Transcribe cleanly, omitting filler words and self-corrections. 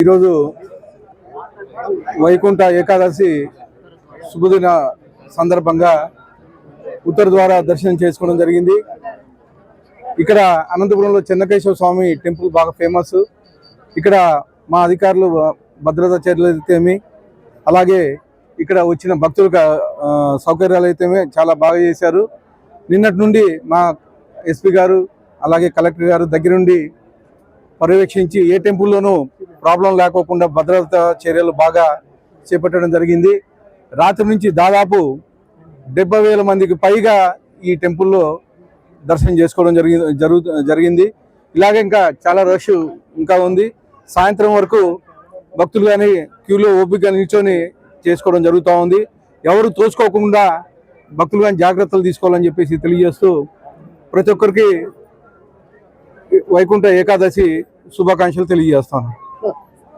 ఈరోజు వైకుంఠ ఏకాదశి శుభదిన సందర్భంగా ఉత్తర ద్వారా దర్శనం చేసుకోవడం జరిగింది. ఇక్కడ అనంతపురంలో చెన్నకేశవ స్వామి టెంపుల్ బాగా ఫేమస్. ఇక్కడ మా అధికారులు భద్రతా చర్యలు అయితేమి, అలాగే ఇక్కడ వచ్చిన భక్తులకు సౌకర్యాలు అయితేమే చాలా బాగా చేశారు. నిన్నటి నుండి మా ఎస్పీ గారు అలాగే కలెక్టర్ గారు దగ్గరుండి పర్యవేక్షించి ఏ టెంపుల్లోనూ ప్రాబ్లం లేకోకుండా భద్రతా చర్యలు బాగా చేపట్టడం జరిగింది. రాత్రి నుంచి దాదాపు 70,000 మందికి పైగా ఈ టెంపుల్లో దర్శనం చేసుకోవడం జరిగింది. ఇలాగే ఇంకా చాలా రష్ ఇంకా ఉంది. సాయంత్రం వరకు భక్తులు కానీ క్యూలో ఓపిక నిల్చొని చేసుకోవడం జరుగుతూ ఉంది. ఎవరు తోచుకోకుండా భక్తులు కానీ జాగ్రత్తలు తీసుకోవాలని చెప్పేసి తెలియజేస్తూ ప్రతి ఒక్కరికి వైకుంఠ ఏకాదశి శుభాకాంక్షలు తెలియజేస్తాను.